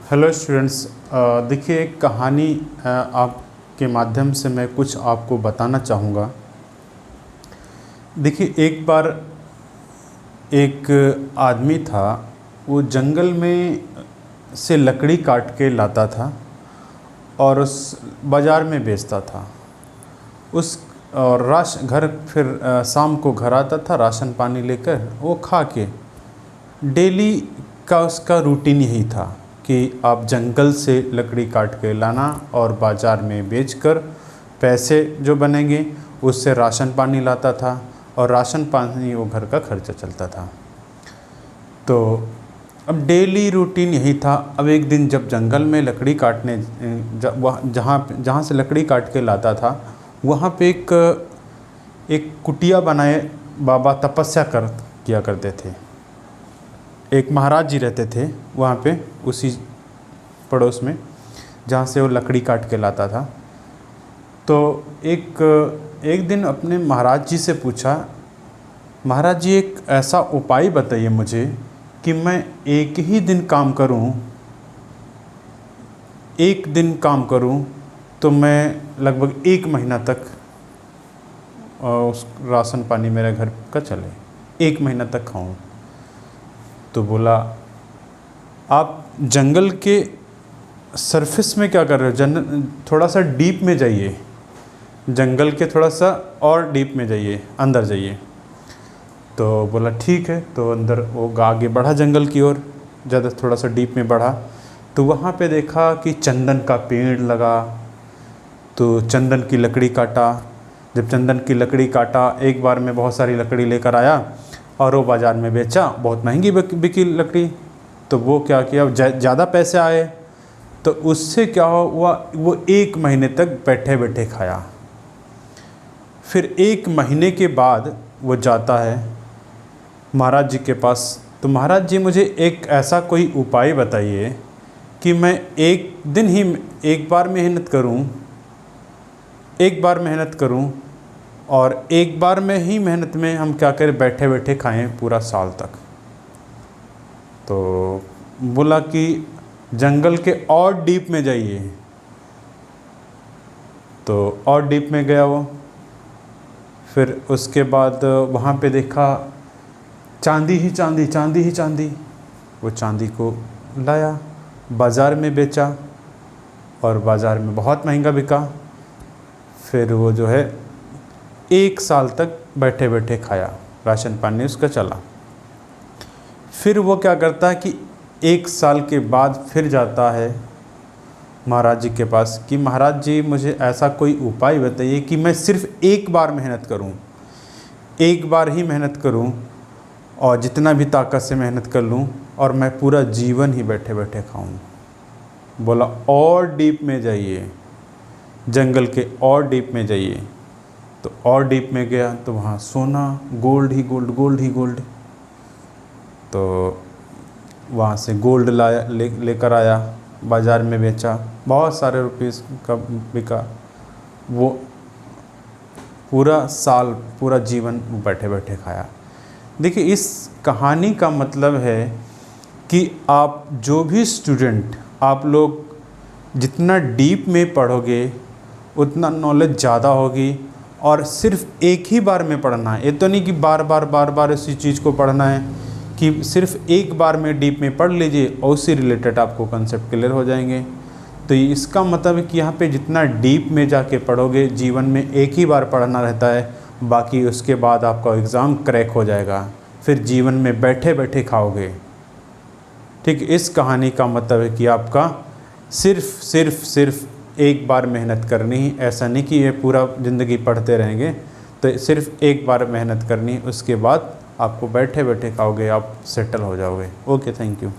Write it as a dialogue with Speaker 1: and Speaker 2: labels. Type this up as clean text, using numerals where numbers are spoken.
Speaker 1: Hello students. देखिए, एक कहानी आपके माध्यम से मैं कुछ आपको बताना चाहूँगा। देखिए, एक बार एक आदमी था, वो जंगल में से लकड़ी काट के लाता था और उस बाज़ार में बेचता था। उस और घर फिर शाम को घर आता था राशन पानी लेकर, वो खा के। डेली का उसका रूटीन यही था कि आप जंगल से लकड़ी काट के लाना और बाज़ार में बेचकर पैसे जो बनेंगे उससे राशन पानी लाता था और राशन पानी वो घर का खर्चा चलता था। तो अब डेली रूटीन यही था। अब एक दिन जब जंगल में लकड़ी काटने जहाँ से लकड़ी काट के लाता था, वहाँ पे एक कुटिया बनाए बाबा तपस्या किया करते थे। एक महाराज जी रहते थे वहाँ पे, उसी पड़ोस में जहाँ से वो लकड़ी काट के लाता था। तो एक दिन अपने महाराज जी से पूछा, महाराज जी एक ऐसा उपाय बताइए मुझे कि मैं एक दिन काम करूँ तो मैं लगभग 1 महीना तक उस राशन पानी मेरे घर का चले, 1 महीना तक खाऊं। तो बोला, आप जंगल के सरफेस में क्या कर रहे हो? थोड़ा सा डीप में जाइए, जंगल के थोड़ा सा और डीप में जाइए, अंदर जाइए। तो बोला ठीक है। तो अंदर वो आगे बढ़ा जंगल की ओर, ज़्यादा थोड़ा सा डीप में बढ़ा तो वहाँ पे देखा कि चंदन का पेड़ लगा। तो चंदन की लकड़ी काटा। जब चंदन की लकड़ी काटा, एक बार में बहुत सारी लकड़ी लेकर आया और वो बाज़ार में बेचा। बहुत महंगी बिकी लकड़ी। तो वो क्या किया, ज़्यादा पैसे आए तो उससे क्या हुआ, वो 1 महीने तक बैठे बैठे खाया। फिर 1 महीने के बाद वो जाता है महाराज जी के पास। तो महाराज जी, मुझे एक ऐसा कोई उपाय बताइए कि मैं एक बार मेहनत करूं और एक बार में ही मेहनत में हम क्या करें, बैठे बैठे खाएं पूरा साल तक। तो बोला कि जंगल के और डीप में जाइए। तो और डीप में गया वो। फिर उसके बाद वहाँ पे देखा चांदी ही चांदी। वो चांदी को लाया, बाज़ार में बेचा और बाज़ार में बहुत महंगा बिका। फिर वो जो है 1 साल तक बैठे बैठे खाया, राशन पानी उसका चला। फिर वो क्या करता है कि 1 साल के बाद फिर जाता है महाराज जी के पास कि महाराज जी, मुझे ऐसा कोई उपाय बताइए कि मैं सिर्फ एक बार ही मेहनत करूं और जितना भी ताकत से मेहनत कर लूं और मैं पूरा जीवन ही बैठे बैठे खाऊं। बोला और डीप में जाइए, जंगल के और डीप में जाइए। तो और डीप में गया तो वहाँ सोना, गोल्ड ही गोल्ड। तो वहाँ से गोल्ड लेकर आया, बाज़ार में बेचा, बहुत सारे रुपीस का बिका। वो पूरा साल, पूरा जीवन बैठे बैठे खाया। देखिए, इस कहानी का मतलब है कि आप जो भी स्टूडेंट, आप लोग जितना डीप में पढ़ोगे उतना नॉलेज ज़्यादा होगी। और सिर्फ एक ही बार में पढ़ना है, ये तो नहीं कि बार बार इसी चीज़ को पढ़ना है, कि सिर्फ एक बार में डीप में पढ़ लीजिए और उससे रिलेटेड आपको कंसेप्ट क्लियर हो जाएंगे। तो इसका मतलब है कि यहाँ पे जितना डीप में जाके पढ़ोगे, जीवन में एक ही बार पढ़ना रहता है, बाकी उसके बाद आपका एग्ज़ाम क्रैक हो जाएगा, फिर जीवन में बैठे बैठे खाओगे। ठीक, इस कहानी का मतलब है कि आपका सिर्फ एक बार मेहनत करनी ही, ऐसा नहीं कि ये पूरा ज़िंदगी पढ़ते रहेंगे। तो सिर्फ एक बार मेहनत करनी, उसके बाद आपको बैठे बैठे खाओगे, आप सेटल हो जाओगे। Okay, thank you.